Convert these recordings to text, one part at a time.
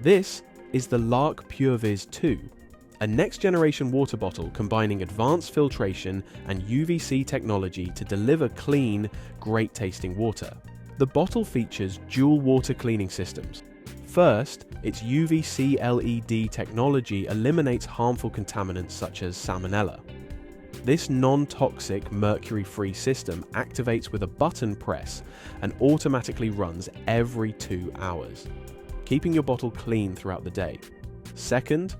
This is the LARQ PureVis 2, a next-generation water bottle combining advanced filtration and UVC technology to deliver clean, great-tasting water. The bottle features dual water cleaning systems. First, its UVC LED technology eliminates harmful contaminants such as salmonella. This non-toxic, mercury-free system activates with a button press and automatically runs every 2 hours, keeping your bottle clean throughout the day. Second,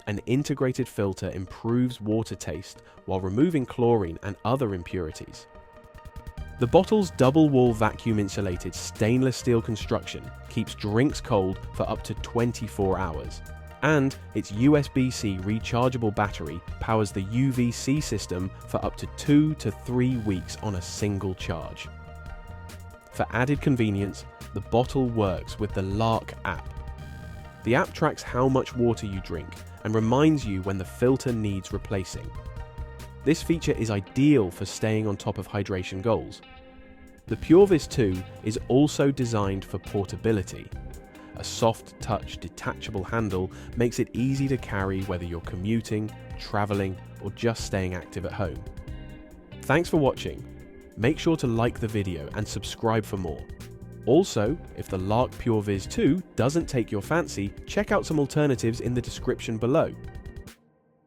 an integrated filter improves water taste while removing chlorine and other impurities. The bottle's double-wall vacuum-insulated stainless steel construction keeps drinks cold for up to 24 hours. And its USB-C rechargeable battery powers the UVC system for up to 2 to 3 weeks on a single charge. For added convenience, the bottle works with the LARQ app. The app tracks how much water you drink and reminds you when the filter needs replacing. This feature is ideal for staying on top of hydration goals. The PureVis 2 is also designed for portability. A soft-touch detachable handle makes it easy to carry whether you're commuting, traveling, or just staying active at home. Thanks for watching. Make sure to like the video and subscribe for more. Also, if the LARQ PureVis 2 doesn't take your fancy, check out some alternatives in the description below.